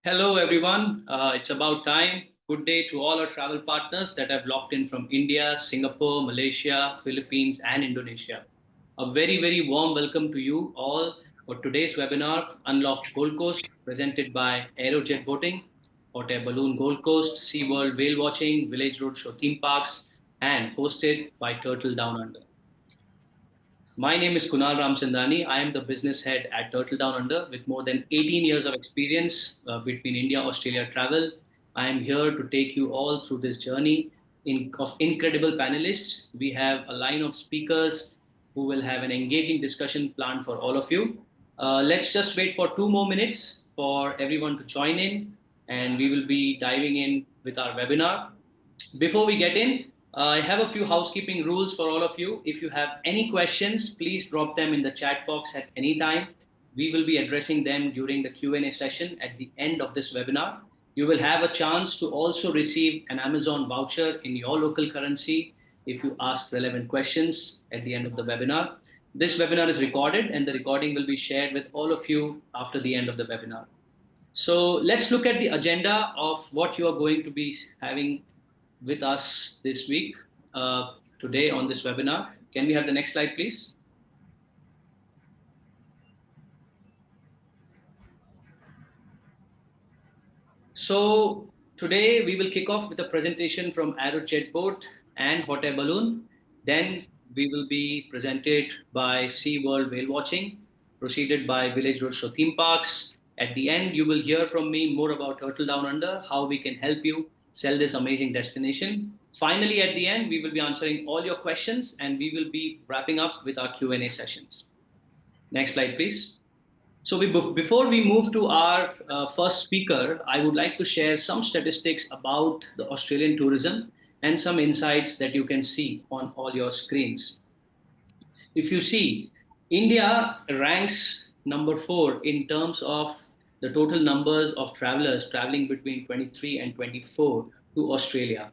Hello, everyone. It's about time. Good day to all our travel partners that have locked in from India, Singapore, Malaysia, Philippines, and Indonesia. A very, very warm welcome to you all for today's webinar, Unlock Gold Coast, presented by Aero Jet Boating, Hot Air Balloon Gold Coast, SeaWorld Whale Watching, Village Roadshow Theme Parks, and hosted by Turtle Down Under. My name is Kunal Ramchandani. I am the business head at Turtle Down Under with more than 18 years of experience between India, Australia travel. I am here to take you all through this journey of incredible panelists. We have a line of speakers who will have an engaging discussion planned for all of you. Let's just wait for 2 more minutes for everyone to join in, and we will be diving in with our webinar. Before we get in, I have a few housekeeping rules for all of you. If you have any questions, please drop them in the chat box at any time. We will be addressing them during the Q&A session at the end of this webinar. You will have a chance to also receive an Amazon voucher in your local currency if you ask relevant questions at the end of the webinar. This webinar is recorded and the recording will be shared with all of you after the end of the webinar. So let's look at the agenda of what you are going to be having with us this week, today on this webinar. Can we have the next slide, please? So today we will kick off with a presentation from Arro Jet Boat and Hot Air Balloon. Then we will be presented by SeaWorld Whale Watching, preceded by Village Roadshow Theme Parks. At the end, you will hear from me more about Turtle Down Under, how we can help you sell this amazing destination. Finally, at the end, we will be answering all your questions and we will be wrapping up with our Q&A sessions. Next slide, please. So before we move to our first speaker, I would like to share some statistics about the Australian tourism and some insights that you can see on all your screens. If you see, India ranks number 4 in terms of the total numbers of travelers traveling between 23 and 24 to Australia.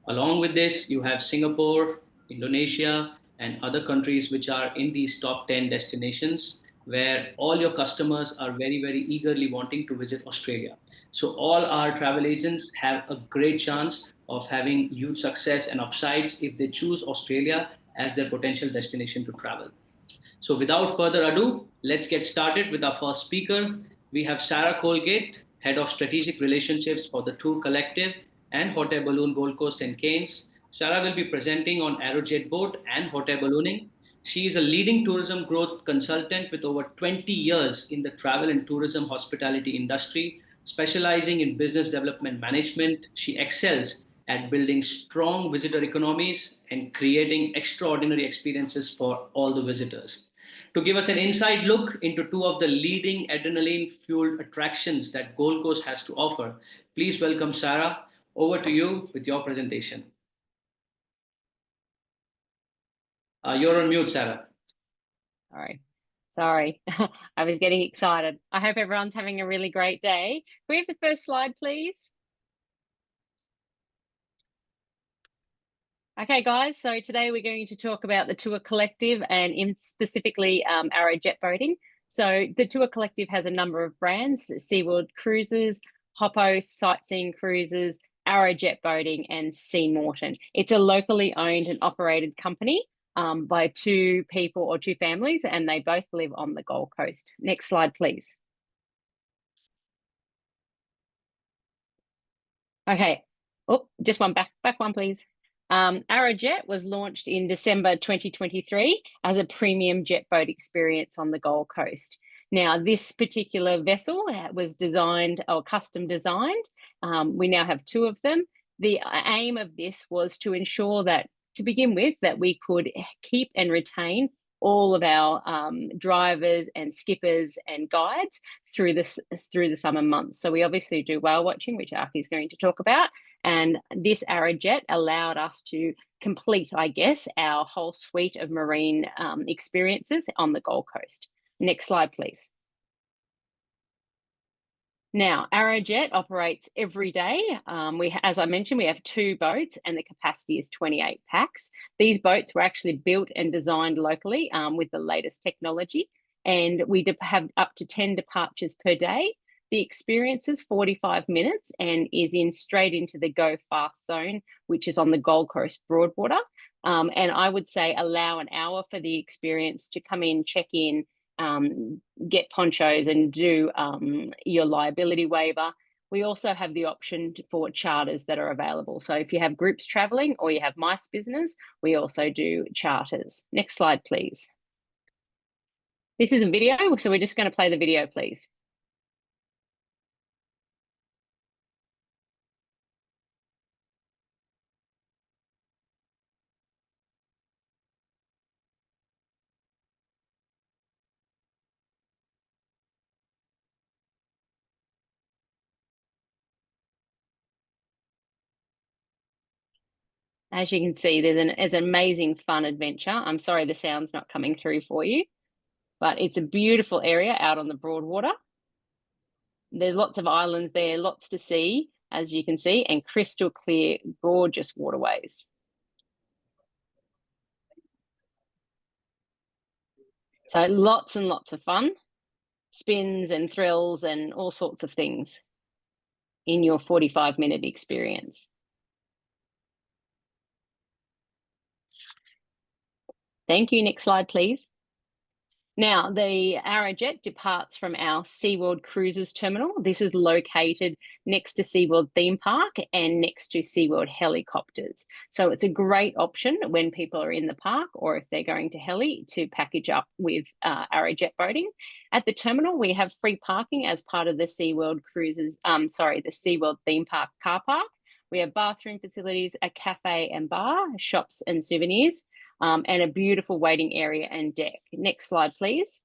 Along with this, you have Singapore, Indonesia, and other countries which are in these top 10 destinations where all your customers are very, very eagerly wanting to visit Australia. So all our travel agents have a great chance of having huge success and upsides if they choose Australia as their potential destination to travel. So without further ado, let's get started with our first speaker. We have Sarah Colgate, Head of Strategic Relationships for the Tour Collective and Hot Air Balloon Gold Coast and Cairns. Sarah will be presenting on Arro Jet Boat and Hot Air Ballooning. She is a leading tourism growth consultant with over 20 years in the travel and tourism hospitality industry, specializing in business development management. She excels at building strong visitor economies and creating extraordinary experiences for all the visitors. To give us an inside look into two of the leading adrenaline-fueled attractions that Gold Coast has to offer, please welcome Sarah. Over to you with your presentation. You're on mute, Sarah. All right. Sorry, I was getting excited. I hope everyone's having a really great day. Can we have the first slide, please? Okay, guys, so today we're going to talk about the Tour Collective and specifically Arro Jet Boating. So the Tour Collective has a number of brands: SeaWorld Cruises, Hoppo Sightseeing Cruises, Arro Jet Boating, and Sea Morton. It's a locally owned and operated company by 2 people or 2 families, and they both live on the Gold Coast. Next slide, please. Okay, oh, just one back one, please. Arro Jet was launched in December 2023 as a premium jet boat experience on the Gold Coast. Now, this particular vessel was designed or custom designed. We now have 2 of them. The aim of this was to ensure that, to begin with, that we could keep and retain all of our drivers and skippers and guides through the summer months. So we obviously do whale watching, which Arki is going to talk about. And this Arro Jet allowed us to complete, I guess, our whole suite of marine experiences on the Gold Coast. Next slide, please. Now, Arro Jet operates every day. As I mentioned, we have 2 boats and the capacity is 28 packs. These boats were actually built and designed locally with the latest technology. And we have up to 10 departures per day. The experience is 45 minutes and is in straight into the go fast zone, which is on the Gold Coast Broadwater. And I would say allow an hour for the experience to come in, check in, get ponchos and do your liability waiver. We also have the option for charters that are available. So if you have groups traveling or you have mice business, we also do charters. Next slide, please. This is a video, so we're just going to play the video, please. As you can see, there's an amazing fun adventure. I'm sorry the sound's not coming through for you, but it's a beautiful area out on the Broadwater. There's lots of islands there, lots to see, as you can see, and crystal clear, gorgeous waterways. So lots and lots of fun, spins and thrills and all sorts of things in your 45-minute experience. Thank you. Next slide, please. Now, the Arro jet departs from our SeaWorld Cruises terminal. This is located next to SeaWorld Theme Park and next to SeaWorld Helicopters. So it's a great option when people are in the park or if they're going to heli to package up with Arro jet boating. At the terminal, we have free parking as part of the SeaWorld Cruises, the SeaWorld Theme Park car park. We have bathroom facilities, a cafe and bar, shops and souvenirs, and a beautiful waiting area and deck. Next slide, please.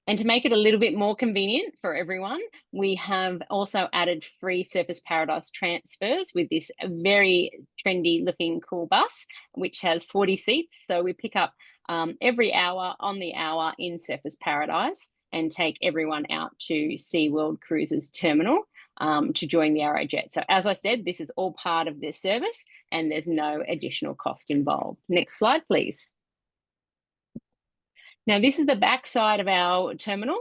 And to make it a little bit more convenient for everyone, we have also added free Surfers Paradise transfers with this very trendy looking cool bus, which has 40 seats. So we pick up every hour on the hour in Surfers Paradise and take everyone out to SeaWorld Cruises Terminal to join the Arro jet. So as I said, this is all part of this service and there's no additional cost involved. Next slide, please. Now, this is the back side of our terminal.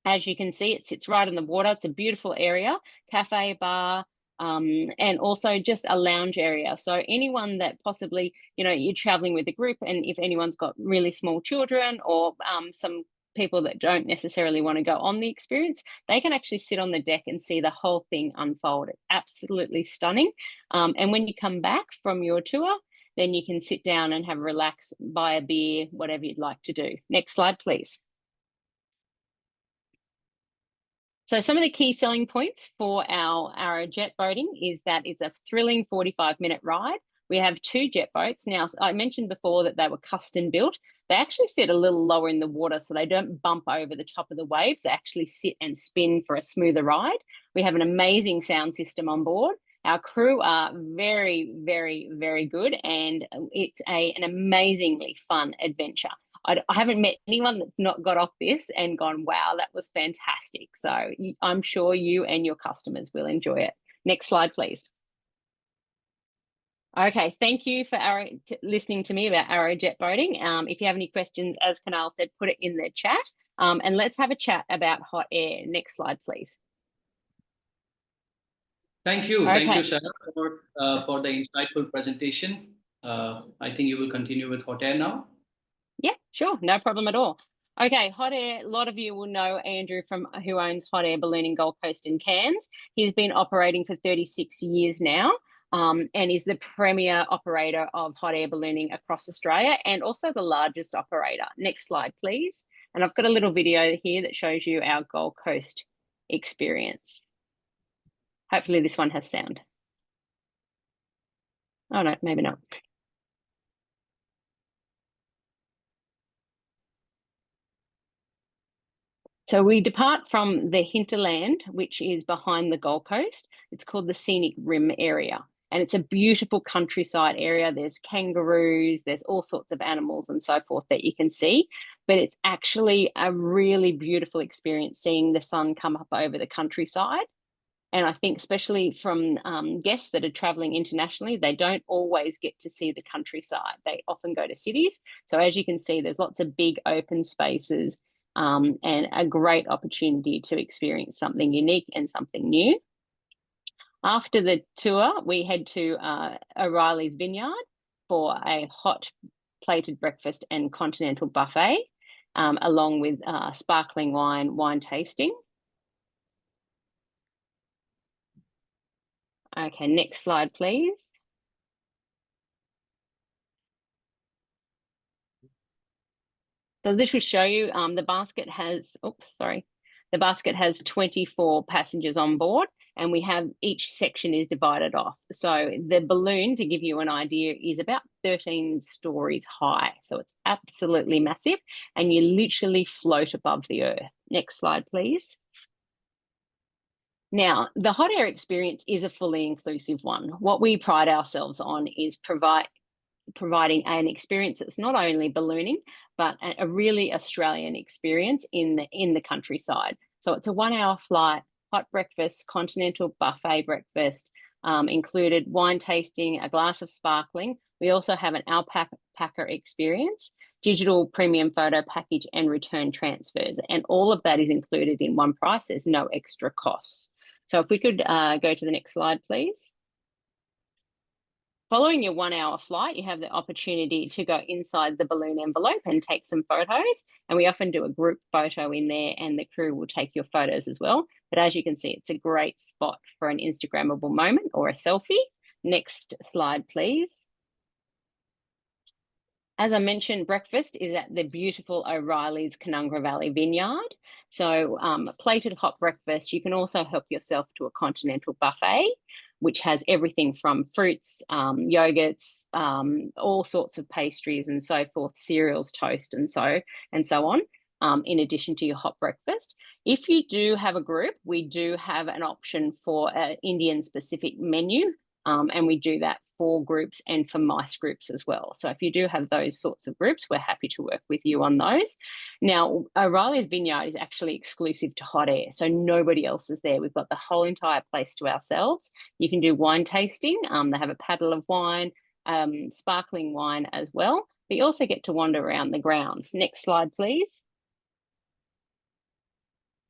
As you can see, it sits right on the water. It's a beautiful area, cafe, bar, and also just a lounge area. So anyone that possibly, you're traveling with a group and if anyone's got really small children or some people that don't necessarily want to go on the experience, they can actually sit on the deck and see the whole thing unfold. It's absolutely stunning. And when you come back from your tour, then you can sit down and have a relax, buy a beer, whatever you'd like to do. Next slide, please. So some of the key selling points for our Arro jet boating is that it's a thrilling 45-minute ride. We have 2 jet boats. Now, I mentioned before that they were custom built. They actually sit a little lower in the water so they don't bump over the top of the waves. They actually sit and spin for a smoother ride. We have an amazing sound system on board. Our crew are very, very, very good, and it's an amazingly fun adventure. I haven't met anyone that's not got off this and gone, wow, that was fantastic. So I'm sure you and your customers will enjoy it. Next slide, please. Okay, thank you for listening to me about Arro jet boating. If you have any questions, as Kunal said, put it in the chat. And let's have a chat about hot air. Next slide, please. Thank you. Okay. Thank you, Sarah, for the insightful presentation. I think you will continue with hot air now. Yeah, sure. No problem at all. Okay, hot air. A lot of you will know Andrew who owns Hot Air Ballooning Gold Coast and Cairns. He's been operating for 36 years now. And is the premier operator of hot air ballooning across Australia and also the largest operator. Next slide, please. And I've got a little video here that shows you our Gold Coast experience. Hopefully this one has sound. Oh no, maybe not. So we depart from the hinterland, which is behind the Gold Coast. It's called the Scenic Rim area. And it's a beautiful countryside area. There's kangaroos, there's all sorts of animals and so forth that you can see. But it's actually a really beautiful experience seeing the sun come up over the countryside. And I think especially from guests that are traveling internationally, they don't always get to see the countryside. They often go to cities. So as you can see, there's lots of big open spaces, and a great opportunity to experience something unique and something new. After the tour, we head to O'Reilly's Vineyard for a hot plated breakfast and continental buffet, along with sparkling wine tasting. Okay, next slide, please. So this will show you the basket has, the basket has 24 passengers on board, and we have each section is divided off. So the balloon, to give you an idea, is about 13 stories high. So it's absolutely massive, and you literally float above the earth. Next slide, please. Now, the hot air experience is a fully inclusive one. What we pride ourselves on is providing an experience that's not only ballooning, but a really Australian experience in the countryside. So it's a 1 hour flight, hot breakfast, continental buffet breakfast, included wine tasting, a glass of sparkling. We also have an alpaca experience, digital premium photo package, and return transfers. And all of that is included in one price. There's no extra costs. So if we could go to the next slide, please. Following your 1 hour flight, you have the opportunity to go inside the balloon envelope and take some photos. And we often do a group photo in there, and the crew will take your photos as well. But as you can see, it's a great spot for an Instagrammable moment or a selfie. Next slide, please. As I mentioned, breakfast is at the beautiful O'Reilly's Canungra Valley Vineyard. So plated hot breakfast. You can also help yourself to a continental buffet, which has everything from fruits, yogurts, all sorts of pastries and so forth, cereals, toast, and so on, in addition to your hot breakfast. If you do have a group, we do have an option for an Indian-specific menu, and we do that for groups and for MICE groups as well. So if you do have those sorts of groups, we're happy to work with you on those. Now, O'Reilly's Vineyard is actually exclusive to hot air, so nobody else is there. We've got the whole entire place to ourselves. You can do wine tasting. They have a paddle of wine, sparkling wine as well. But you also get to wander around the grounds. Next slide, please.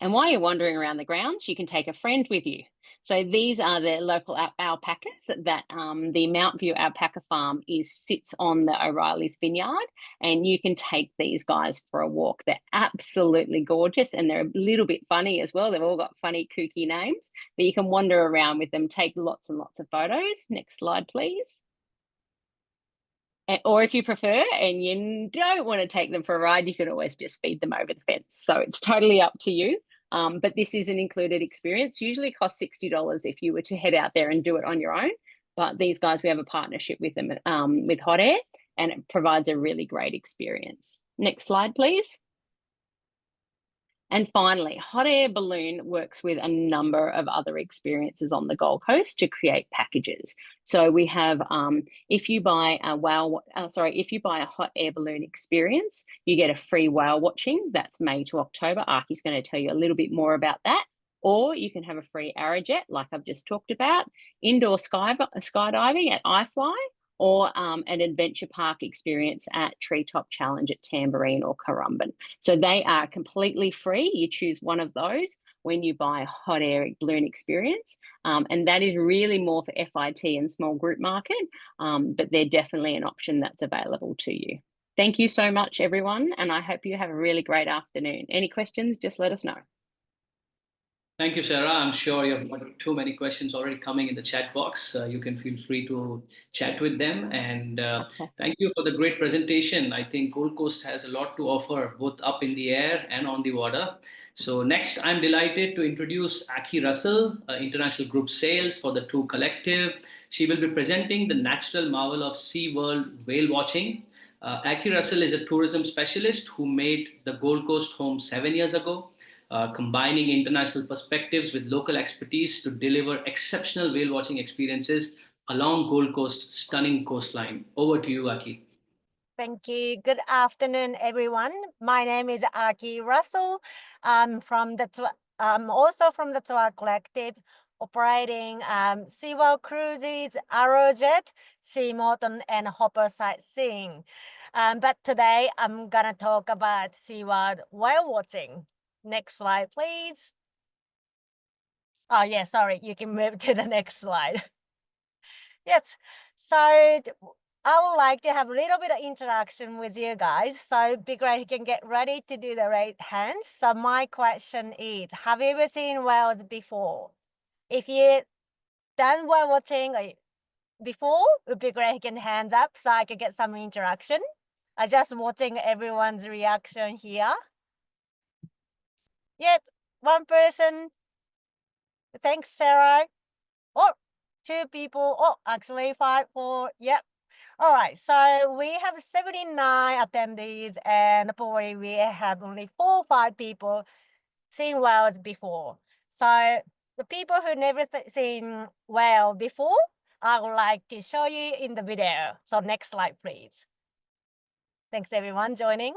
And while you're wandering around the grounds, you can take a friend with you. So these are the local alpacas that the Mount View Alpaca Farm sits on the O'Reilly's Vineyard, and you can take these guys for a walk. They're absolutely gorgeous, and they're a little bit funny as well. They've all got funny, kooky names, but you can wander around with them, take lots and lots of photos. Next slide, please. Or if you prefer and you don't want to take them for a ride, you can always just feed them over the fence. So it's totally up to you. But this is an included experience. Usually costs $60 if you were to head out there and do it on your own. But these guys, we have a partnership with them with Hot Air, and it provides a really great experience. Next slide, please. And finally, Hot Air Balloon works with a number of other experiences on the Gold Coast to create packages. So we have, if you buy a Hot Air Balloon experience, you get a free whale watching. That's May to October. Arky's going to tell you a little bit more about that. Or you can have a free Arrojet, like I've just talked about, indoor skydiving at iFly, or an adventure park experience at Treetop Challenge at Tamborine or Currumbin. So they are completely free. You choose one of those when you buy a hot air balloon experience. And that is really more for FIT and small group market, but they're definitely an option that's available to you. Thank you so much, everyone, and I hope you have a really great afternoon. Any questions, just let us know. Thank you, Sarah. I'm sure you have got too many questions already coming in the chat box. You can feel free to chat with them. And thank you for the great presentation. I think Gold Coast has a lot to offer, both up in the air and on the water. So next, I'm delighted to introduce Aki Russell, International Group Sales for the True Collective. She will be presenting the natural marvel of Sea World whale watching. Aki Russell is a tourism specialist who made the Gold Coast home 7 years ago. Combining international perspectives with local expertise to deliver exceptional whale watching experiences along Gold Coast's stunning coastline. Over to you, Aki. Thank you. Good afternoon, everyone. My name is Aki Russell. I'm also from the Tour Collective, operating SeaWorld cruises, Arro Jet, Sea Morton, and Hopper sightseeing. But today I'm gonna talk about SeaWorld whale watching. Next slide, please. Oh yeah, sorry, you can move to the next slide. Yes, so I would like to have a little bit of interaction with you guys. So be great, you can get ready to do the right hands. So my question is, have you ever seen whales before? If you done whale watching before, it would be great, you can hands up so I can get some interaction. I'm just watching everyone's reaction here. Yep, one person. Thanks, Sarah. Oh, two people. Oh, actually 5, 4. Yep. All right. So we have 79 attendees, and probably we have only 4 or 5 people seen whales before. So the people who never seen whale before, I would like to show you in the video. So next slide, please. Thanks everyone joining.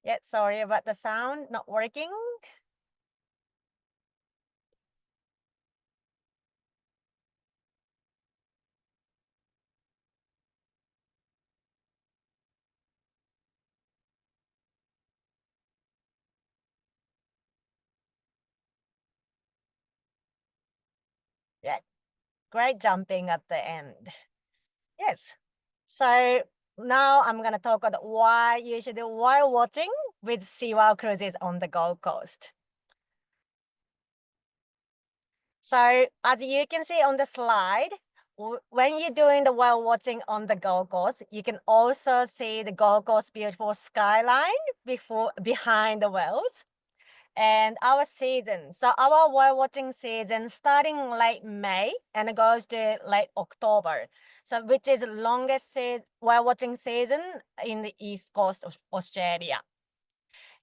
Yeah, sorry about the sound not working. Yeah, great jumping at the end. Yes. So now I'm going to talk about why you should do whale watching with SeaWorld cruises on the Gold Coast. So as you can see on the slide, when you're doing the whale watching on the Gold Coast, you can also see the Gold Coast beautiful skyline behind the whales. And our season, so our whale watching season starting late May and it goes to late October. So which is the longest whale watching season in the east coast of Australia.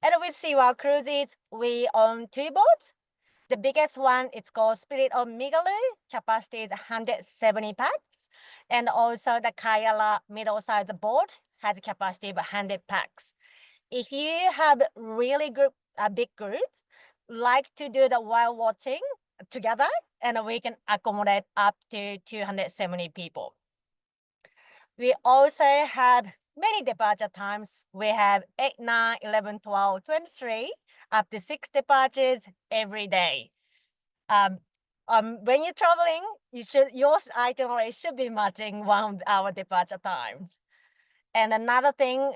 And with SeaWorld Cruises, we own 2 boats. The biggest one, it's called Spirit of Migaloo, capacity is 170 packs. And also the Kayala middle-sized boat has a capacity of 100 packs. If you have really a big group, like to do the whale watching together, and we can accommodate up to 270 people. We also have many departure times. We have 8, 9, 11, 12, 23, up to 6 departures every day. When you're traveling, your itinerary should be matching 1 hour departure times. And another thing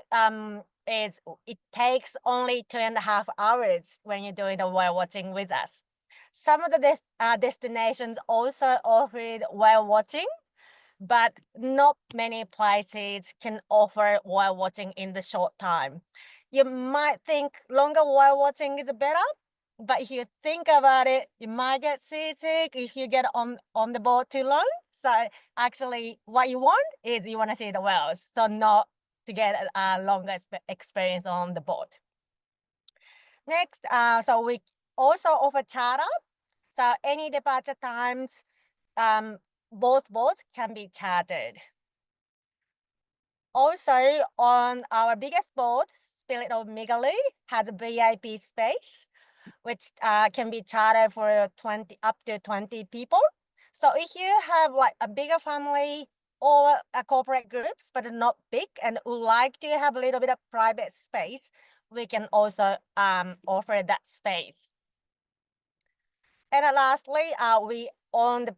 is it takes only 2.5 hours when you're doing the whale watching with us. Some of the destinations also offer whale watching, but not many places can offer whale watching in the short time. You might think longer whale watching is better, but if you think about it, you might get seasick if you get on the boat too long. So actually what you want is you want to see the whales, so not to get a longer experience on the boat. Next, so we also offer charter. So any departure times, both boats can be chartered. Also, on our biggest boat, Spirit of Migaloo, has a VIP space, which can be chartered for up to 20 people. So if you have like a bigger family or a corporate groups, but it's not big and would like to have a little bit of private space, we can also offer that space. And lastly, we own the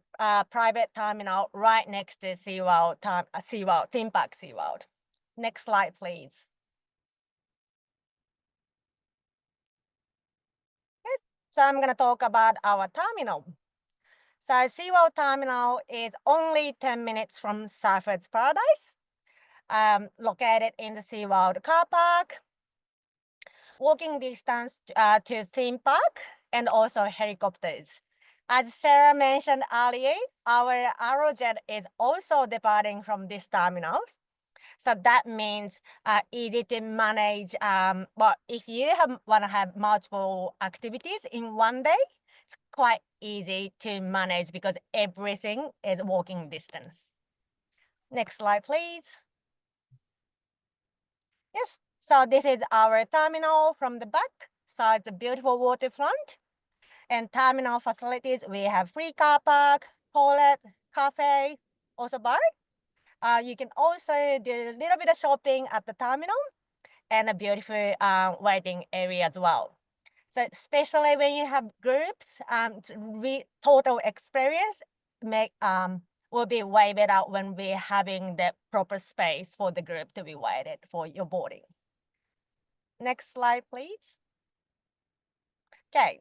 private terminal right next to SeaWorld, theme park SeaWorld. Next slide, please. Yes. So I'm going to talk about our terminal. So SeaWorld Terminal is only 10 minutes from Surfers Paradise, located in the SeaWorld car park, walking distance to theme park, and also helicopters. As Sarah mentioned earlier, our Arro jet is also departing from this terminal. So that means easy to manage. But if you want to have multiple activities in one day, it's quite easy to manage because everything is walking distance. Next slide, please. Yes, So this is our terminal from the back. So it's a beautiful waterfront. And terminal facilities, we have free car park, toilet, cafe, also bar. You can also do a little bit of shopping at the terminal and a beautiful waiting area as well. So especially when you have groups, total experience will be way better when we're having the proper space for the group to be waited for your boarding. Next slide, please. Okay,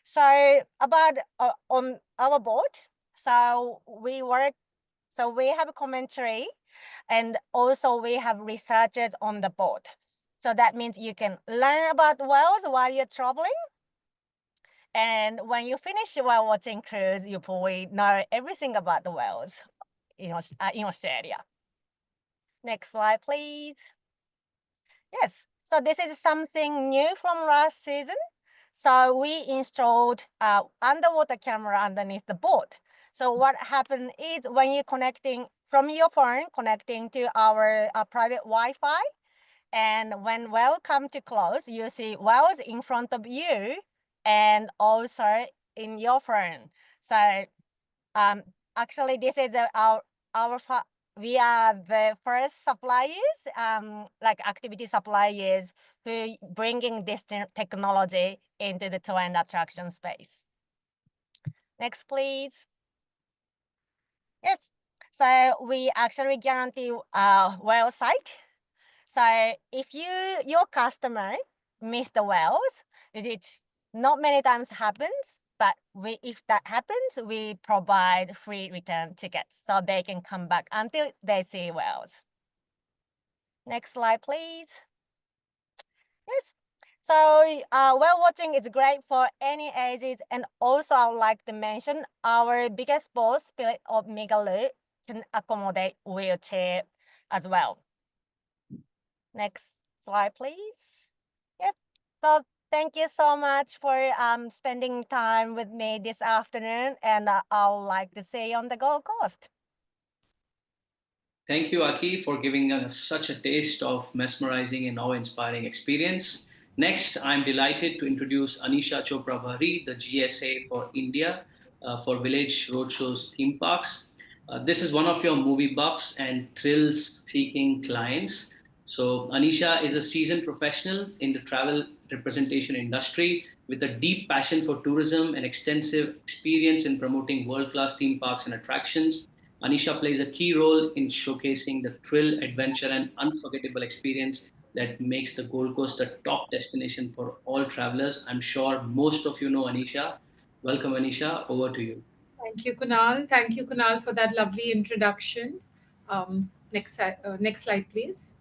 so about on our board, so we have a commentary, and also we have researchers on the board. So that means you can learn about whales while you're traveling. And when you finish your whale watching cruise, you probably know everything about the whales in Australia. Next slide, please. Yes, so this is something new from last season. So we installed underwater camera underneath the boat. So what happened is when you're connecting from your phone, connecting to our private Wi-Fi, and when whale come to close, you see whales in front of you and also in your phone. So actually this is we are the first suppliers, like activity suppliers, who bringing this technology into the tour and attraction space. Next, please. Yes, so we actually guarantee whale sight. So if your customer miss the whales, which not many times happens, but if that happens, we provide free return tickets so they can come back until they see whales. Next slide, please. Yes. So whale watching is great for any ages, and also I would like to mention our biggest boat, Spirit of Migaloo, can accommodate wheelchair as well. Next slide, please. Yes. So thank you so much for spending time with me this afternoon, and I would like to see you on the Gold Coast. Thank you, Aki, for giving us such a taste of mesmerizing and awe-inspiring experience. Next, I'm delighted to introduce Anisha Chopra Bhari, the GSA for India for Village Roadshow's theme parks. This is one of your movie buffs and thrill-seeking clients. So, Anisha is a seasoned professional in the travel representation industry with a deep passion for tourism and extensive experience in promoting world-class theme parks and attractions. Anisha plays a key role in showcasing the thrill, adventure, and unforgettable experience that makes the Gold Coast a top destination for all travelers. I'm sure most of you know Anisha. Welcome, Anisha. Over to you. Thank you, Kunal. Thank you, Kunal, for that lovely introduction. Next slide, please.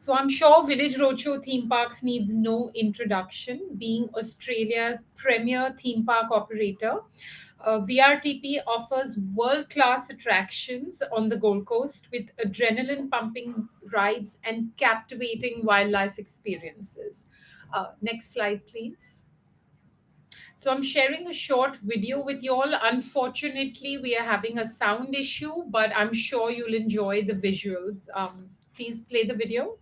So I'm sure Village Roadshow Theme Parks needs no introduction. Being Australia's premier theme park operator, VRTP offers world-class attractions on the Gold Coast with adrenaline-pumping rides and captivating wildlife experiences. Next slide, please. So I'm sharing a short video with you all. Unfortunately, we are having a sound issue, but I'm sure you'll enjoy the visuals. Please play the video.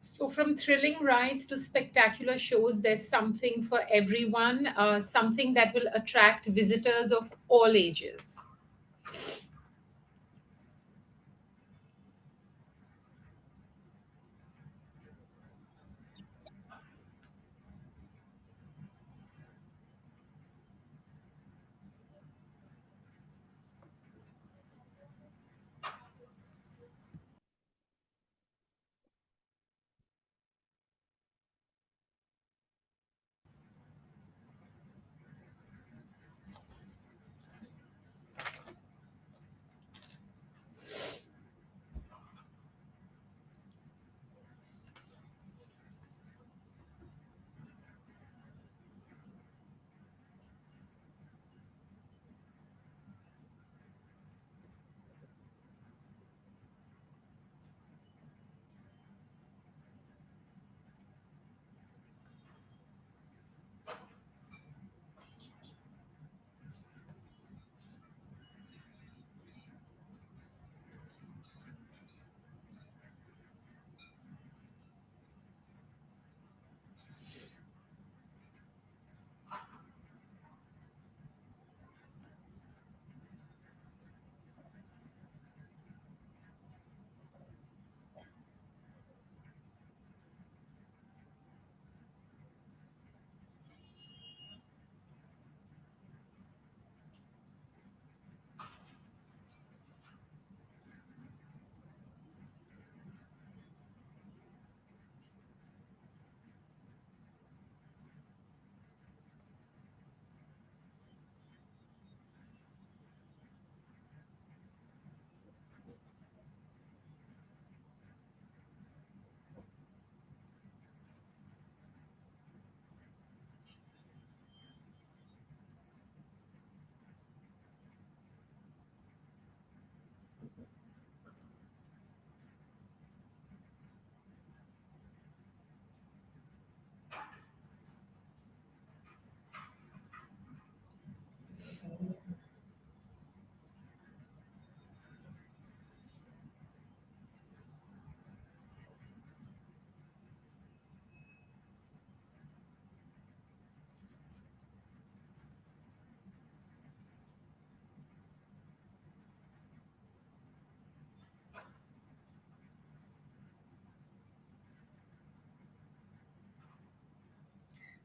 So, from thrilling rides to spectacular shows, there's something for everyone, something that will attract visitors of all ages.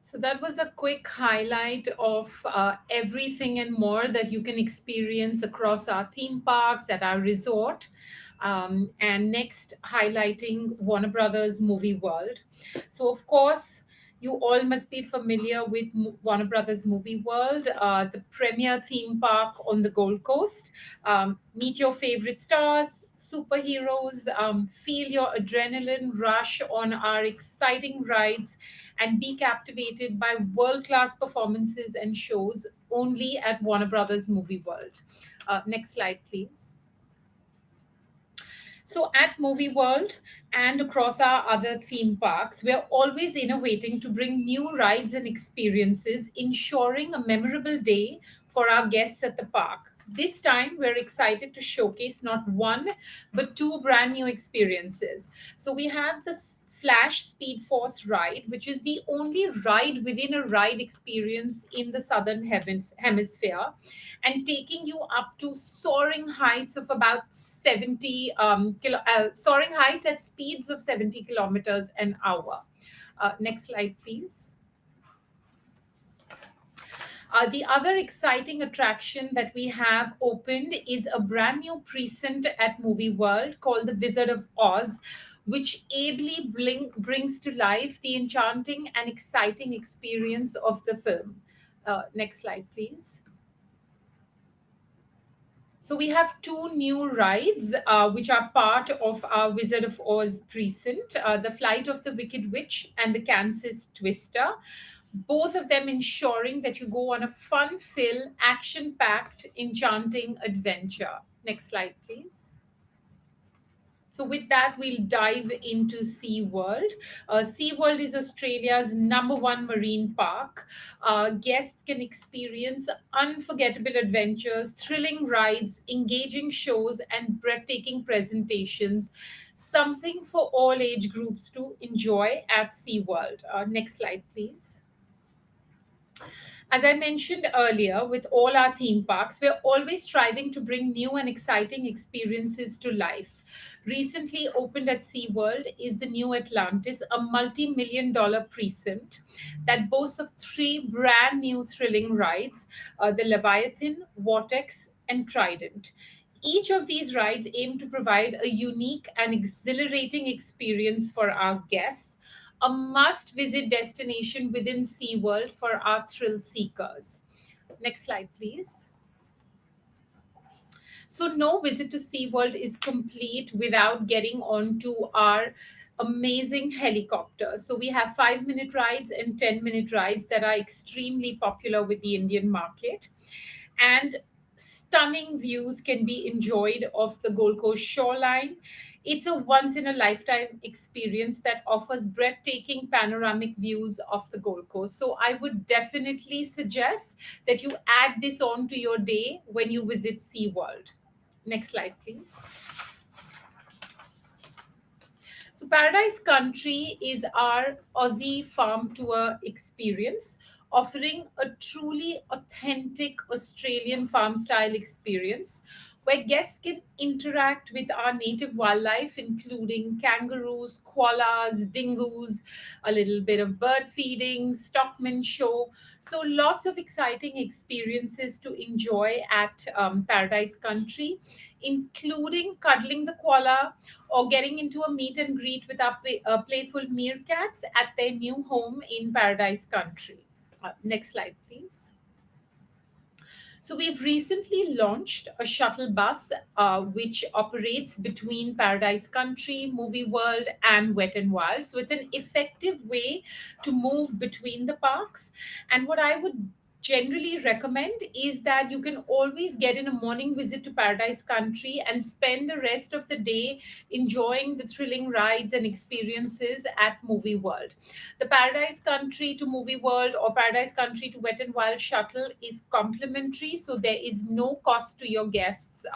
So that was a quick highlight of everything and more that you can experience across our theme parks at our resort. And next, highlighting Warner Brothers Movie World. So, of course, you all must be familiar with Warner Brothers Movie World, the premier theme park on the Gold Coast. Meet your favorite stars, superheroes, feel your adrenaline rush on our exciting rides, and be captivated by world class performances and shows only at Warner Brothers Movie World. Next slide, please. So, at Movie World and across our other theme parks, we're always innovating to bring new rides and experiences, ensuring a memorable day for our guests at the park. This time, we're excited to showcase not one, but two brand new experiences. So, we have the Flash Speed Force ride, which is the only ride within a ride experience in the southern hemisphere, and taking you up to soaring heights of about 70 soaring heights at speeds of 70 kilometers an hour. Next slide, please. The other exciting attraction that we have opened is a brand new precinct at Movie World called the Wizard of Oz, which ably brings to life the enchanting and exciting experience of the film. Next slide, please. So we have two new rides which are part of our Wizard of Oz precinct, the Flight of the Wicked Witch and the Kansas Twister. Both of them ensuring that you go on a fun-filled, action-packed, enchanting adventure. Next slide, please. So with that, we'll dive into SeaWorld. SeaWorld is Australia's #1 marine park. Guests can experience unforgettable adventures, thrilling rides, engaging shows, and breathtaking presentations. Something for all age groups to enjoy at SeaWorld. Next slide, please. As I mentioned earlier, with all our theme parks, we're always striving to bring new and exciting experiences to life. Recently opened at SeaWorld is the New Atlantis, a multi-million-dollar precinct that boasts of three brand new thrilling rides, the Leviathan, Vortex, and Trident. Each of these rides aim to provide a unique and exhilarating experience for our guests, a must visit destination within SeaWorld for our thrill seekers. Next slide, please. So, no visit to SeaWorld is complete without getting onto our amazing helicopter. So, we have 5-minute rides and 10-minute rides that are extremely popular with the Indian market. And stunning views can be enjoyed of the Gold Coast shoreline. It's a once in a lifetime experience that offers breathtaking panoramic views of the Gold Coast. So I would definitely suggest that you add this on to your day when you visit SeaWorld. Next slide, please. So, Paradise Country is our Aussie farm tour experience, offering a truly authentic Australian farm style experience where guests can interact with our native wildlife, including kangaroos, koalas, dingoes, a little bit of bird feeding, stockman show. So, lots of exciting experiences to enjoy at Paradise Country, including cuddling the koala or getting into a meet and greet with our playful meerkats at their new home in Paradise Country. Next slide, please. So, we've recently launched a shuttle bus which operates between Paradise Country, Movie World, and Wet and Wild. So, it's an effective way to move between the parks. And what I would generally recommend is that you can always get in a morning visit to Paradise Country and spend the rest of the day enjoying the thrilling rides and experiences at Movie World. The Paradise Country to Movie World or Paradise Country to Wet and Wild shuttle is complimentary, so there is no cost to your guests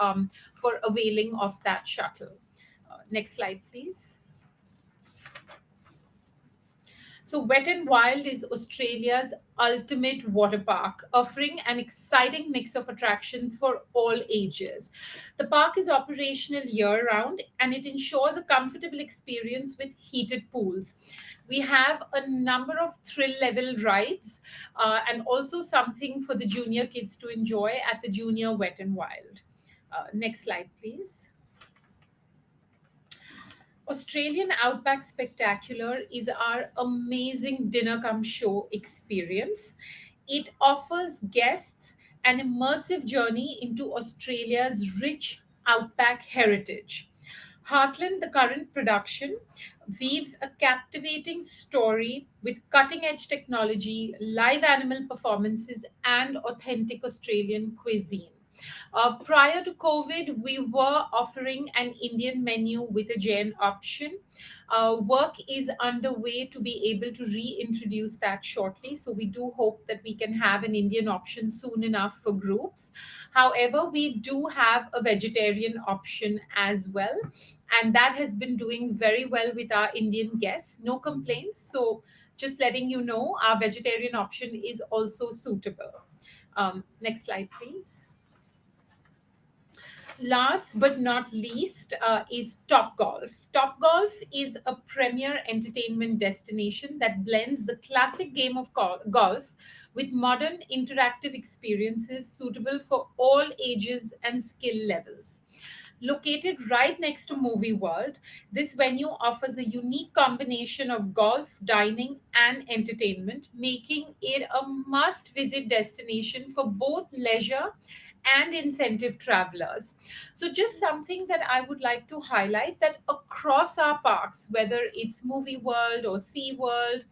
for availing of that shuttle. Next slide, please. So, Wet and Wild is Australia's ultimate water park, offering an exciting mix of attractions for all ages. The park is operational year round and it ensures a comfortable experience with heated pools. We have a number of thrill level rides and also something for the junior kids to enjoy at the Junior Wet and Wild. Next slide, please. Australian Outback Spectacular is our amazing dinner come show experience. It offers guests an immersive journey into Australia's rich outback heritage. Heartland, the current production, weaves a captivating story with cutting edge technology, live animal performances, and authentic Australian cuisine. Prior to COVID, we were offering an Indian menu with a Jain option. Work is underway to be able to reintroduce that shortly. So we do hope that we can have an Indian option soon enough for groups. However, we do have a vegetarian option as well. And that has been doing very well with our Indian guests. No complaints. So just letting you know, our vegetarian option is also suitable. Next slide, please. Last but not least is Top Golf. Top Golf is a premier entertainment destination that blends the classic game of golf with modern interactive experiences suitable for all ages and skill levels. Located right next to Movie World, this venue offers a unique combination of golf, dining, and entertainment, making it a must visit destination for both leisure and incentive travelers. So, just something that I would like to highlight that across our parks, whether it's Movie World or Sea World,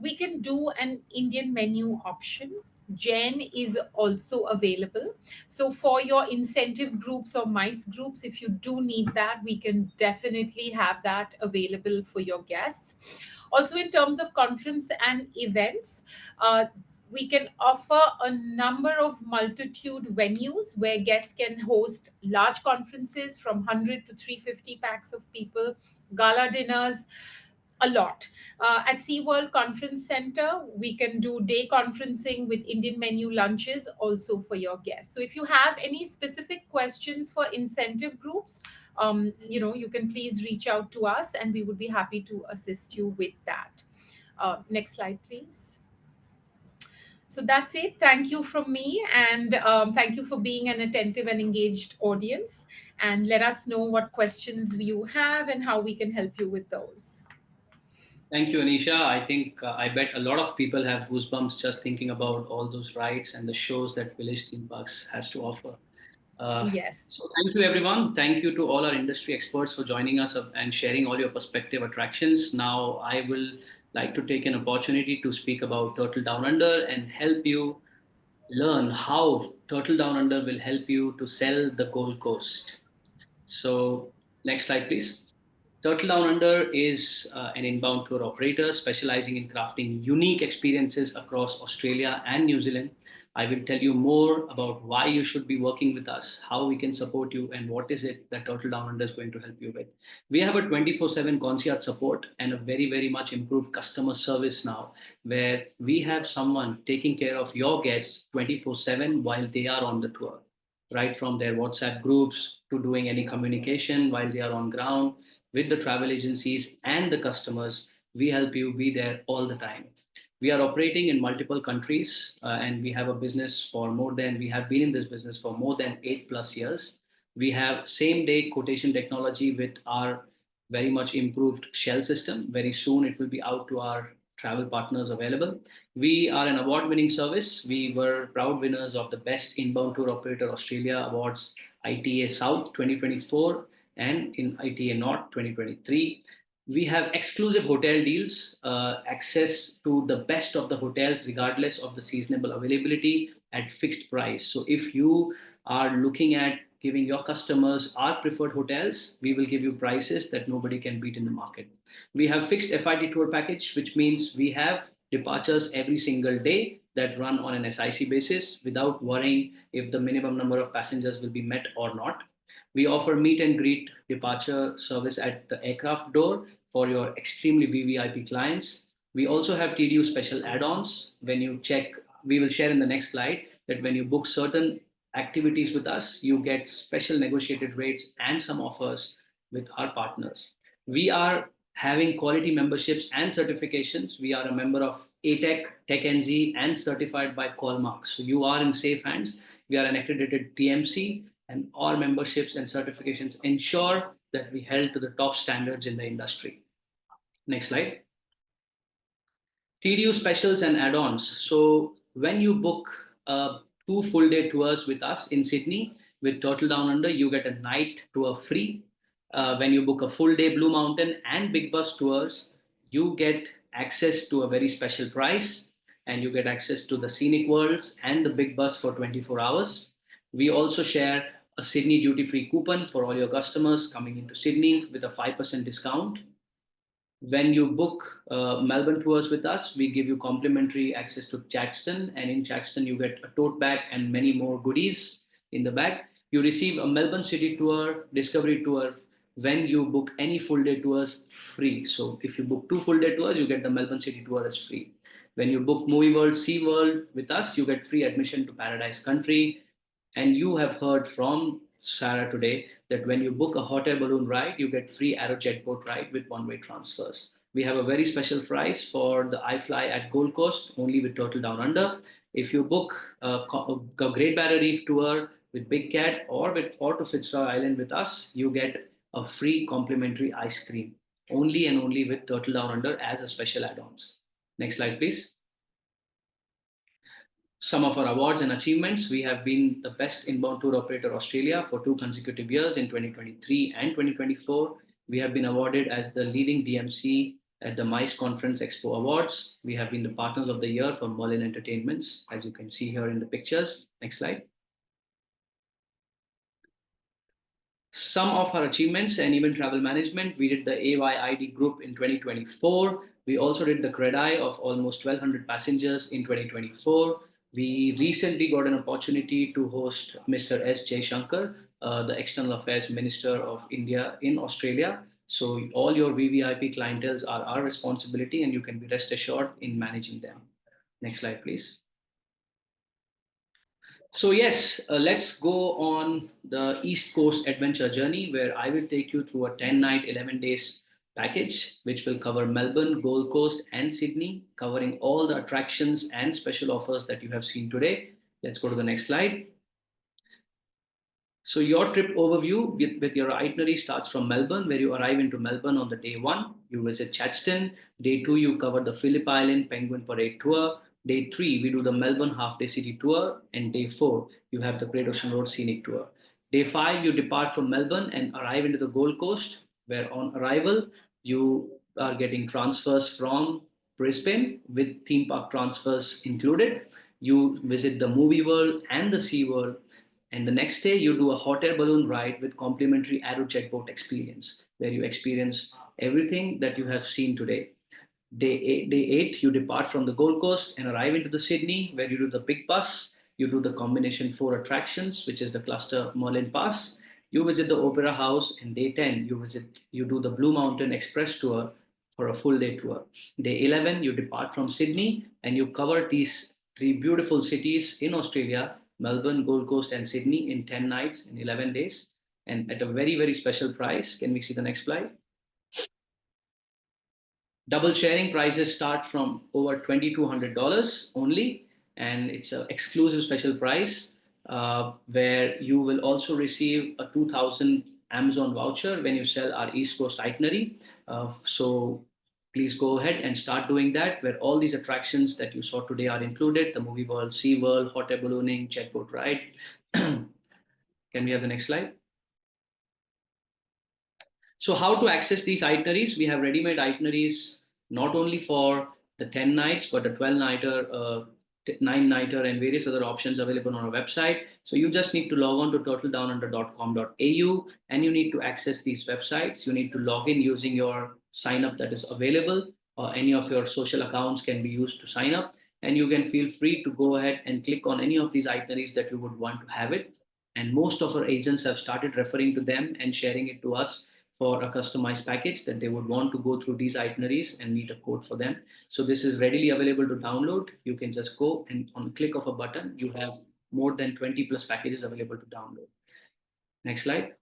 we can do an Indian menu option. Jain is also available. So, for your incentive groups or MICE groups, if you do need that, we can definitely have that available for your guests. Also, in terms of conference and events, we can offer a number of multitude venues where guests can host large conferences from 100 to 350 packs of people, gala dinners, a lot. At SeaWorld Conference Center, we can do day conferencing with Indian menu lunches also for your guests. So if you have any specific questions for incentive groups, you can please reach out to us and we would be happy to assist you with that. Next slide, please. So that's it. Thank you from me. And thank you for being an attentive and engaged audience. And let us know what questions you have and how we can help you with those. Thank you, Anisha. I think I bet a lot of people have goosebumps just thinking about all those rides and the shows that Village Theme Parks has to offer. Yes. So thank you, everyone. Thank you to all our industry experts for joining us and sharing all your perspective attractions. Now, I will like to take an opportunity to speak about Turtle Down Under and help you learn how Turtle Down Under will help you to sell the Gold Coast. So, next slide, please. Turtle Down Under is an inbound tour operator specializing in crafting unique experiences across Australia and New Zealand. I will tell you more about why you should be working with us, how we can support you, and what is it that Turtle Down Under is going to help you with. We have a 24/7 concierge support and a very, very much improved customer service now, where we have someone taking care of your guests 24/7 while they are on the tour, right from their WhatsApp groups to doing any communication while they are on ground with the travel agencies and the customers. We help you be there all the time. We are operating in multiple countries and we have a business for we have been in this business for more than 8+ years. We have same day quotation technology with our very much improved shell system. Very soon it will be out to our travel partners available. We are an award winning service. We were proud winners of the Best Inbound Tour Operator Australia Awards ITA South 2024 and in ITA North 2023. We have exclusive hotel deals, access to the best of the hotels, regardless of the seasonable availability at fixed price. So if you are looking at giving your customers our preferred hotels, we will give you prices that nobody can beat in the market. We have fixed FIT tour package, which means we have departures every single day that run on an SIC basis without worrying if the minimum number of passengers will be met or not. We offer meet and greet departure service at the aircraft door for your extremely VVIP clients. We also have TDU special add-ons. When you check, we will share in the next slide that when you book certain activities with us, you get special negotiated rates and some offers with our partners. We are having quality memberships and certifications. We are a member of ATEC, TechNZ, and certified by Callmark. So you are in safe hands. We are an accredited TMC, and our memberships and certifications ensure that we held to the top standards in the industry. Next slide. TDU specials and add-ons. So when you book 2 full-day tours with us in Sydney with Turtle Down Under, you get a night tour free. When you book a full-day Blue Mountain and Big Bus tours, you get access to a very special price, and you get access to the scenic worlds and the Big Bus for 24 hours. We also share a Sydney duty-free coupon for all your customers coming into Sydney with a 5% discount. When you book Melbourne tours with us, we give you complimentary access to Chatston, and in Chatston you get a tote bag and many more goodies in the bag. You receive a Melbourne City tour, Discovery tour when you book any full day tours free. So if you book 2 full day tours, you get the Melbourne City tour as free. When you book Movie World, Sea World with us, you get free admission to Paradise Country. And you have heard from Sarah today that when you book a hot air balloon ride, you get free Arro jet boat ride with one-way transfers. We have a very special price for the iFly at Gold Coast, only with Turtle Down Under. If you book a Great Barrier Reef tour with Big Cat or to Fitzroy Island with us, you get a free complimentary ice cream, only and only with Turtle Down Under as a special add-ons. Next slide, please. Some of our awards and achievements. We have been the best inbound tour operator Australia for 2 consecutive years in 2023 and 2024. We have been awarded as the leading DMC at the MICE Conference Expo Awards. We have been the Partners of the Year for Merlin Entertainments, as you can see here in the pictures. Next slide. Some of our achievements and even travel management. We did the AYID group in 2024. We also did the CREDI of almost 1,200 passengers in 2024. We recently got an opportunity to host Mr. S. Jaishankar, the External Affairs Minister of India in Australia. So all your VVIP clienteles are our responsibility, and you can be rest assured in managing them. Next slide, please. So yes, let's go on the East Coast adventure journey, where I will take you through a 10-night, 11 days package, which will cover Melbourne, Gold Coast, and Sydney, covering all the attractions and special offers that you have seen today. Let's go to the next slide. So your trip overview with your itinerary starts from Melbourne, where you arrive into Melbourne on the day 1. You visit Chatston. Day 2, you cover the Phillip Island Penguin Parade tour. Day 3, we do the Melbourne half-day city tour. And day 4, you have the Great Ocean Road scenic tour. Day 5, you depart from Melbourne and arrive into the Gold Coast, where on arrival, you are getting transfers from Brisbane with theme park transfers included. You visit the Movie World and the Sea World. And the next day, you do a hot air balloon ride with complimentary Arro jet boat experience, where you experience everything that you have seen today. Day 8, you depart from the Gold Coast and arrive into the Sydney, where you do the big bus. You do the combination 4 attractions, which is the cluster Merlin Pass. You visit the Opera House, and day 10, you do the Blue Mountain Express tour for a full day tour. Day 11, you depart from Sydney and you cover these 3 beautiful cities in Australia, Melbourne, Gold Coast, and Sydney, in 10 nights and 11 days, and at a very, very special price. Can we see the next slide? Double sharing prices start from over $2,200 only, and it's an exclusive special price where you will also receive a 2,000 Amazon voucher when you sell our East Coast itinerary. So please go ahead and start doing that, where all these attractions that you saw today are included: the Movie World, Sea World, hot air ballooning, jet boat ride. Can we have the next slide? So how to access these itineraries? We have ready-made itineraries not only for the 10 nights, but a 12-nighter, 9-nighter, and various other options available on our website. So you just need to log on to turtledownunder.com.au, and you need to access these websites. You need to log in using your sign up that is available. Any of your social accounts can be used to sign up, and you can feel free to go ahead and click on any of these itineraries that you would want to have it. And most of our agents have started referring to them and sharing it to us for a customized package that they would want to go through these itineraries and meet a code for them. So this is readily available to download. You can just go and on a click of a button, you have more than 20 plus packages available to download. Next slide.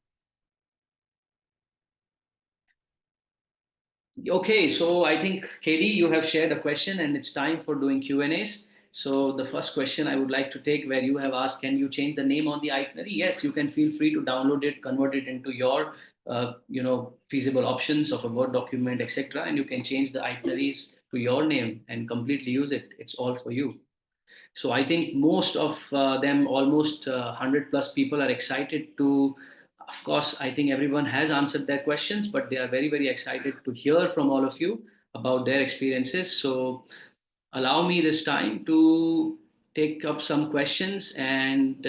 Okay, so I think Katie, you have shared a question and it's time for doing Q&As. So the first question I would like to take where you have asked, can you change the name on the itinerary? Yes, you can feel free to download it, convert it into your, feasible options of a Word document, etc. And you can change the itineraries to your name and completely use it. It's all for you. So I think most of them, almost 100 plus people are excited to, of course, I think everyone has answered their questions, but they are very, very excited to hear from all of you about their experiences. So allow me this time to take up some questions. And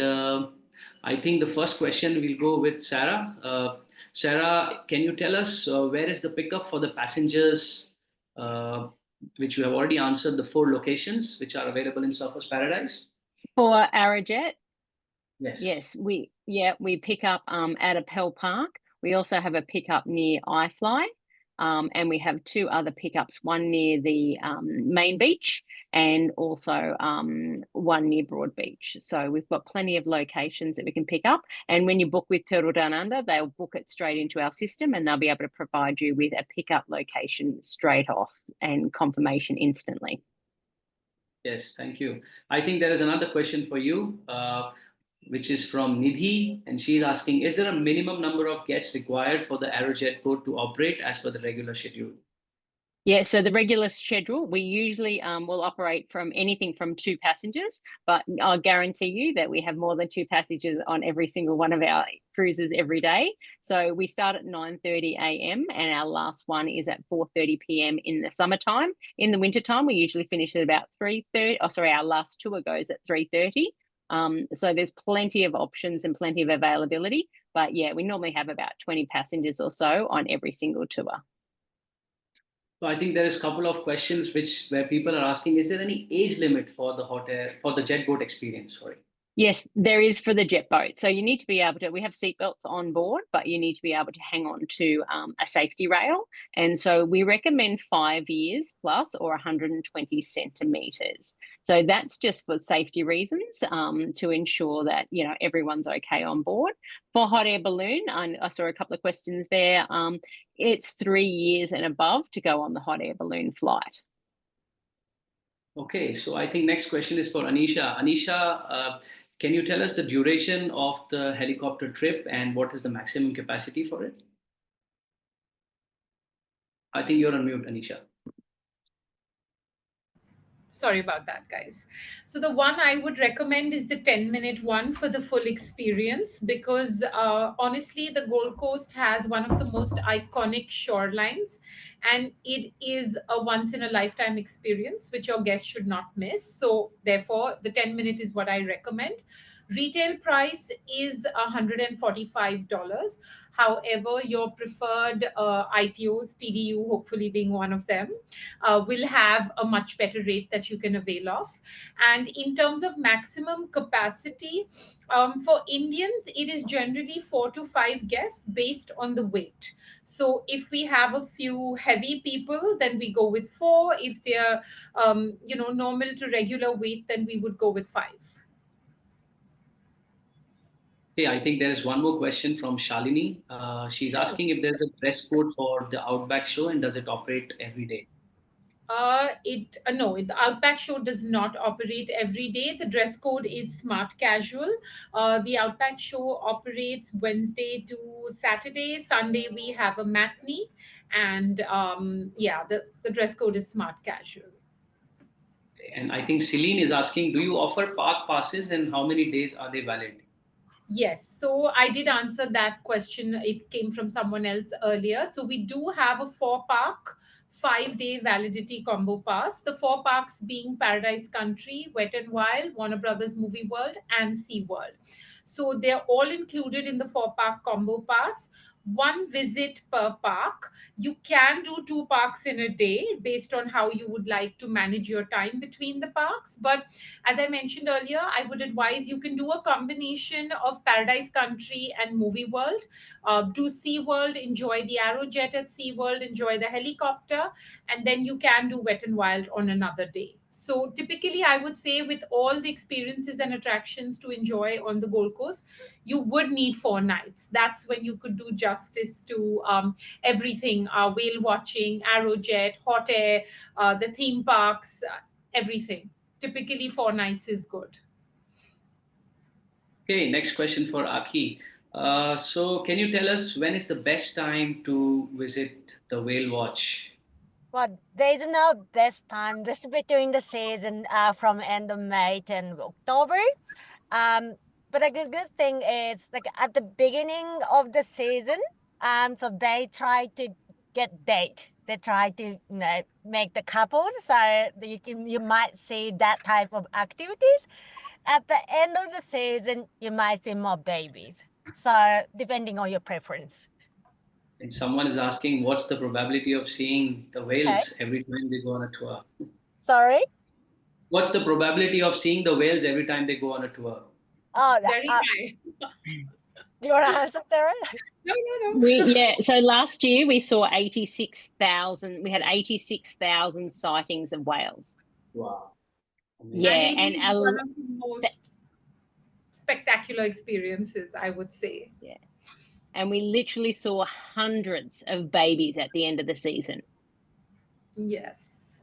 I think the first question will go with Sarah. Sarah, can you tell us where is the pickup for the passengers, uh, which you have already answered, the 4 locations which are available in Surfers Paradise? For Arrojet, Yes. yes, we pick up at Appel Park. We also have a pickup near iFly, and we have 2 other pickups, one near the main beach and also one near Broad Beach. So we've got plenty of locations that we can pick up. And when you book with Turtle Down Under, they'll book it straight into our system and they'll be able to provide you with a pickup location straight off and confirmation instantly. Yes, thank you. I think there is another question for you, which is from Nidhi, and she's asking, is there a minimum number of guests required for the Aerojet boat to operate as per the regular schedule? Yeah, so the regular schedule, we usually will operate from anything from 2 passengers, but I'll guarantee you that we have more than 2 passengers on every single one of our cruises every day. So we start at 9:30 a.m. and our last one is at 4:30 p.m. in the summertime. In the wintertime, we usually finish at about 3:30. Oh, sorry, our last tour goes at 3:30. So there's plenty of options and plenty of availability. But yeah, we normally have about 20 passengers or so on every single tour. So I think there is a couple of questions where people are asking, is there any age limit for the hot air, for the jet boat experience? Sorry. Yes, there is for the jet boat. So you need to be able to, we have seatbelts on board, but you need to be able to hang on to a safety rail. And so we recommend 5 years plus or 120 centimeters. So that's just for safety reasons, to ensure that, everyone's okay on board. For hot air balloon, I saw a couple of questions there. It's 3 years and above to go on the hot air balloon flight. Okay, so I think next question is for Anisha. Anisha, can you tell us the duration of the helicopter trip and what is the maximum capacity for it? I think you're on mute, Anisha. Sorry about that, guys. So the one I would recommend is the 10-minute one for the full experience because honestly, the Gold Coast has one of the most iconic shorelines and it is a once in a lifetime experience which your guests should not miss. So therefore, the 10-minute is what I recommend. Retail price is $145. However, your preferred ITOs, TDU, hopefully being one of them, will have a much better rate that you can avail of. And in terms of maximum capacity, for Indians, it is generally 4 to 5 guests based on the weight. So if we have a few heavy people, then we go with 4. If they're, normal to regular weight, then we would go with 5. Okay, I think there is one more question from Shalini. She's Sure. asking if there's a dress code for the Outback show and does it operate every day? No, the Outback show does not operate every day. The dress code is smart casual. The Outback show operates Wednesday to Saturday. Sunday we have a matinee, and the dress code is smart casual. And I think Celine is asking, do you offer park passes and how many days are they valid? Yes, so I did answer that question. It came from someone else earlier. So we do have a 4-park, 5-day validity combo pass. The 4 parks being Paradise Country, Wet and Wild, Warner Brothers Movie World, and Sea World. So they're all included in the 4-park combo pass. one visit per park. You can do two parks in a day based on how you would like to manage your time between the parks. But as I mentioned earlier, I would advise you can do a combination of Paradise Country and Movie World. Do Sea World, enjoy the Arrow Jet at Sea World, enjoy the helicopter, and then you can do Wet and Wild on another day. So typically, I would say with all the experiences and attractions to enjoy on the Gold Coast, you would need 4 nights. That's when you could do justice to everything: whale watching, Arrow Jet, hot air, the theme parks, everything. Typically, 4 nights is good. Okay, next question for Aki. So, can you tell us when is the best time to visit the whale watch? Well, there is no best time just between the season from end of May to end of October. Um, but a good thing is like at the beginning of the season, so they try to get date. They try to make the couples so that you might see that type of activities. At the end of the season, you might see more babies. So depending on your preference. And someone is asking, what's the probability of seeing the Okay. whales every time they go on a tour? Sorry. What's the probability of seeing the whales every time they go on a tour? Oh, Very high. do you want to answer, Sarah? No, no, no. So last year we saw 86,000. We had 86,000 sightings of whales. Wow. Yeah, And it and is one of the most spectacular experiences, I would say. yeah, and we literally saw hundreds of babies at the end of the season. Yes.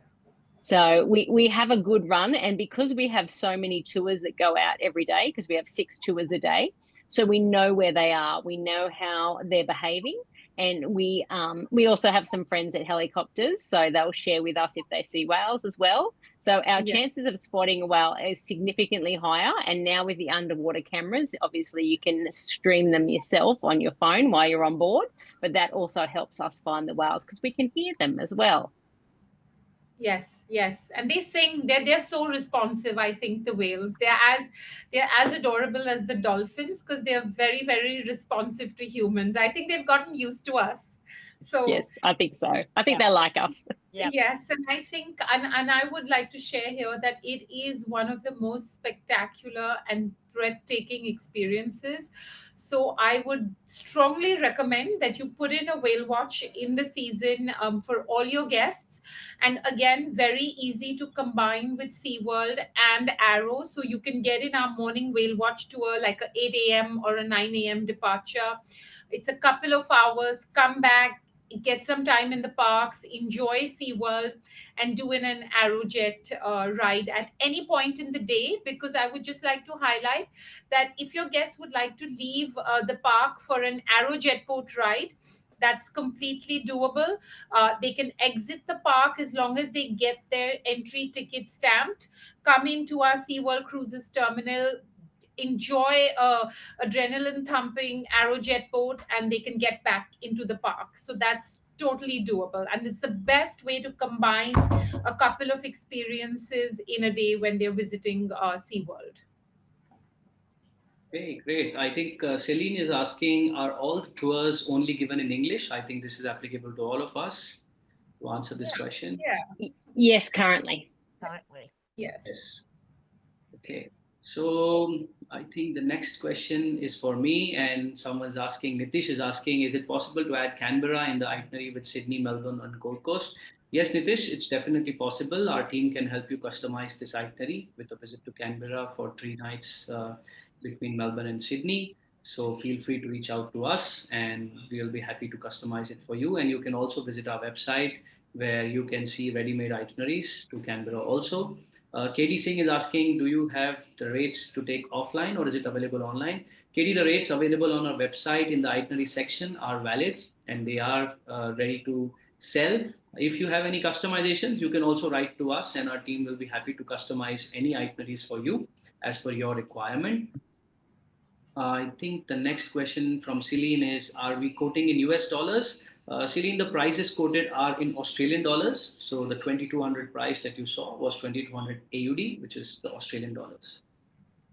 So we have a good run, and because we have so many tours that go out every day, because we have 6 tours a day, so we know where they are, we know how they're behaving, and we also have some friends at helicopters, so they'll share with us if they see whales as well. So our chances of spotting a whale is significantly higher, and now with the underwater cameras, obviously you can stream them yourself on your phone while you're on board, but that also helps us find the whales because we can hear them as well. Yes, yes, and they sing. They're so responsive. I think the whales, they're as adorable as the dolphins because they're very, very responsive to humans. I think they've gotten used to us. So Yes, I think so. I think they like us. Yep. yes, and I think, and I would like to share here that it is one of the most spectacular and breathtaking experiences. So I would strongly recommend that you put in a whale watch in the season for all your guests. And again, very easy to combine with SeaWorld and Arrow. So you can get in our morning whale watch tour, like a 8 a.m. or a 9 a.m. departure. It's a couple of hours, come back, get some time in the parks, enjoy SeaWorld, and do an Aerojet ride at any point in the day. Because I would just like to highlight that if your guests would like to leave the park for an Aerojet boat ride, that's completely doable. They can exit the park as long as they get their entry ticket stamped, come into our SeaWorld Cruises terminal, enjoy adrenaline thumping Aerojet boat, and they can get back into the park. So that's totally doable, and it's the best way to combine a couple of experiences in a day when they're visiting SeaWorld. Okay, great. I think Celine is asking, are all the tours only given in English? I think this is applicable to all of us to answer this question. Yeah. Yes, currently. Exactly. Yes. Yes. Okay. So I think the next question is for me, and someone's asking, Nitish is asking, is it possible to add Canberra in the itinerary with Sydney, Melbourne, and Gold Coast? Yes, Nitish, it's definitely possible. Our team can help you customize this itinerary with a visit to Canberra for 3 nights between Melbourne and Sydney. So feel free to reach out to us, and we'll be happy to customize it for you. And you can also visit our website where you can see ready-made itineraries to Canberra also. Katie Singh is asking, do you have the rates to take offline or is it available online? Katie, the rates available on our website in the itinerary section are valid and they are ready to sell. If you have any customizations, you can also write to us and our team will be happy to customize any itineraries for you as per your requirement. I think the next question from Celine is, are we quoting in US dollars? Celine, the prices quoted are in Australian dollars. So the 2200 price that you saw was 2200 AUD, which is the Australian dollars.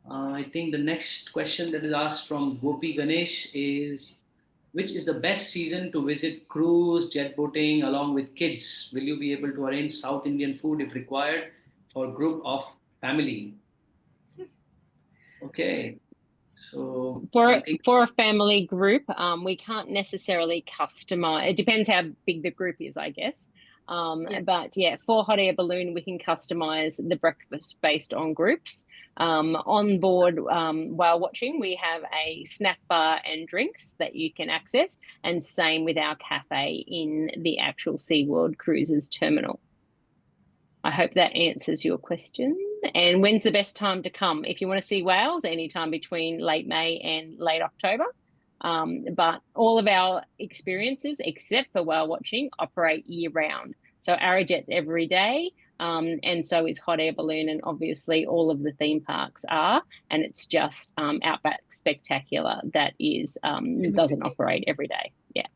I think the next question that is asked from Gopi Ganesh is, which is the best season to visit cruise, jet boating along with kids? Will you be able to arrange South Indian food if required for group of family? Okay, so I think For a family group, we can't necessarily customize. It depends how big the group is, I guess. Yes. But yeah, for hot air balloon, we can customize the breakfast based on groups. On board, while watching, we have a snack bar and drinks that you can access, and same with our cafe in the actual SeaWorld Cruises terminal. I hope that answers your question. And when's the best time to come? If you want to see whales, anytime between late May and late October. But all of our experiences, except for whale watching, operate year round. So Arrowjet's every day, and so is hot air balloon, and obviously all of the theme parks are. And it's just Outback Spectacular that is doesn't operate every day. Yeah.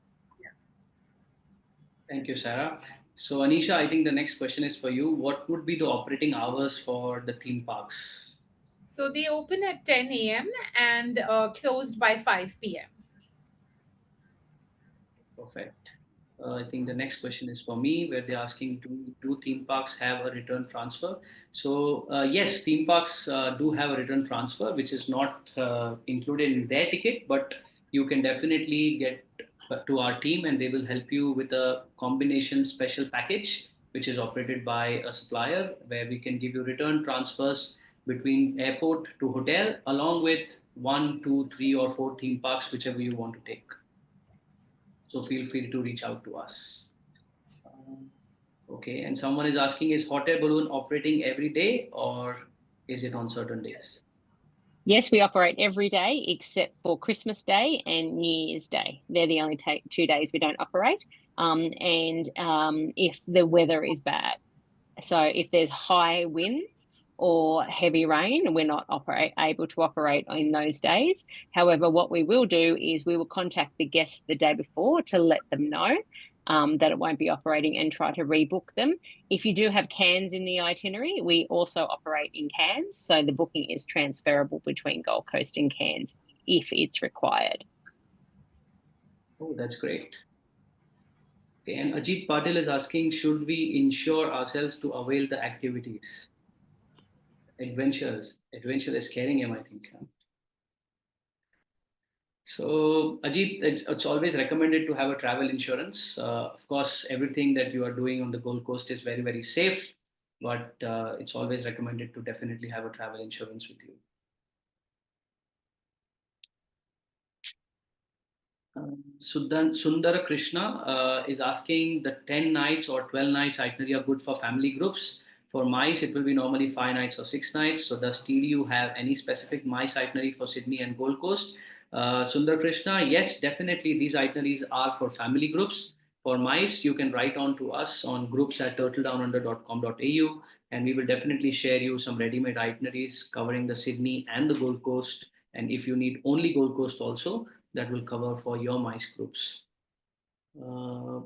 thank you, Sarah. So Anisha, I think the next question is for you. What would be the operating hours for the theme parks? So they open at 10 a.m. and closed by 5 p.m. Perfect. I think the next question is for me, where they're asking, do theme parks have a return transfer? So yes, theme parks do have a return transfer, which is not included in their ticket, but you can definitely get to our team, and they will help you with a combination special package, which is operated by a supplier, where we can give you return transfers between airport to hotel, along with one, two, three, or four theme parks, whichever you want to take. So feel free to reach out to us. Um, okay, and someone is asking, is hot air balloon operating every day or is it on certain days? Yes, we operate every day except for Christmas Day and New Year's Day. They're the only 2 days we don't operate. And if the weather is bad, so if there's high winds or heavy rain, we're not able to operate in those days. However, what we will do is we will contact the guests the day before to let them know that it won't be operating and try to rebook them. If you do have Cairns in the itinerary, we also operate in Cairns, so the booking is transferable between Gold Coast and Cairns if it's required. Oh, that's great. Okay, and Ajit Patil is asking, should we insure ourselves to avail the activities? Adventures. Adventure is scaring him, I think. So, Ajit, it's always recommended to have a travel insurance. Of course, everything that you are doing on the Gold Coast is very, very safe, but it's always recommended to definitely have a travel insurance with you. Sundara Krishna is asking, the 10 nights or 12 nights itinerary are good for family groups. For MICE, it will be normally 5 nights or 6 nights. So does TDU have any specific MICE itinerary for Sydney and Gold Coast? Sundar Krishna, yes, definitely these itineraries are for family groups. For MICE, you can write on to us on groups@turtledownunder.com.au, and we will definitely share you some ready-made itineraries covering the Sydney and the Gold Coast. And if you need only Gold Coast also, that will cover for your MICE groups. Uh,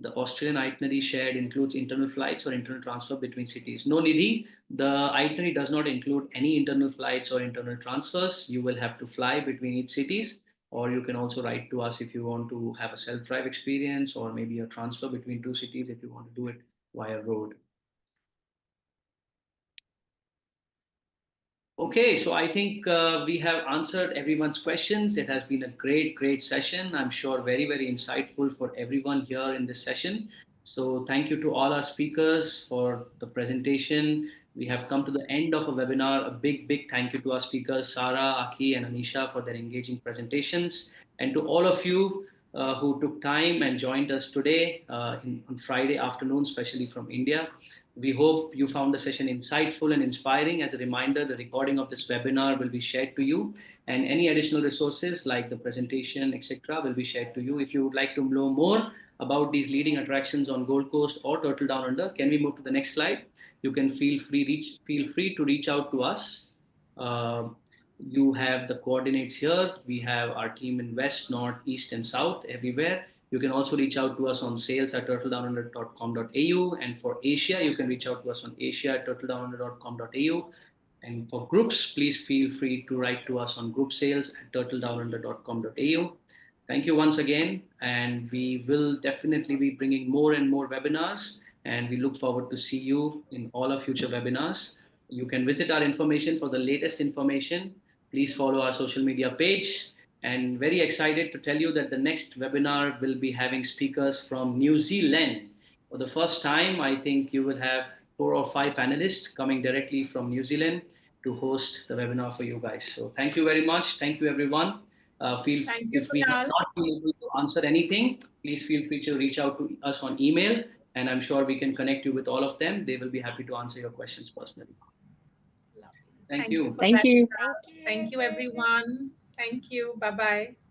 the Australian itinerary shared includes internal flights or internal transfer between cities. No, Nidhi, the itinerary does not include any internal flights or internal transfers. You will have to fly between each cities, or you can also write to us if you want to have a self-drive experience, or maybe a transfer between two cities if you want to do it via road. Okay, so I think we have answered everyone's questions. It has been a great, great session. I'm sure very, very insightful for everyone here in this session. So thank you to all our speakers for the presentation. We have come to the end of a webinar. A big, big thank you to our speakers, Sarah, Aki, and Anisha for their engaging presentations. And to all of you who took time and joined us today on Friday afternoon, especially from India. We hope you found the session insightful and inspiring. As a reminder, the recording of this webinar will be shared to you, and any additional resources like the presentation, etc., will be shared to you. If you would like to know more about these leading attractions on Gold Coast or Turtle Down Under, can we move to the next slide? You can feel free to reach out to us. Uh, you have the coordinates here. We have our team in West, North, East, and South everywhere. You can also reach out to us on sales@turtledownunder.com.au. And for Asia, you can reach out to us on asia@turtledownunder.com.au. And for groups, please feel free to write to us on groupsales@turtledownunder.com.au. thank you once again. And we will definitely be bringing more and more webinars. And we look forward to see you in all our future webinars. You can visit our information for the latest information. Please follow our social media page. And very excited to tell you that the next webinar will be having speakers from New Zealand. For the first time, I think you will have 4 or 5 panelists coming directly from New Zealand to host the webinar for you guys. So thank you very much. Thank you, everyone. Thank you, If we have Kunal. not been able to answer anything, please feel free to reach out to us on email, and I'm sure we can connect you with all of them. They will be happy to answer your questions personally. Thank Thank you you. for Thank that. you. Thank you. Thank you, everyone. Thank you. Bye bye.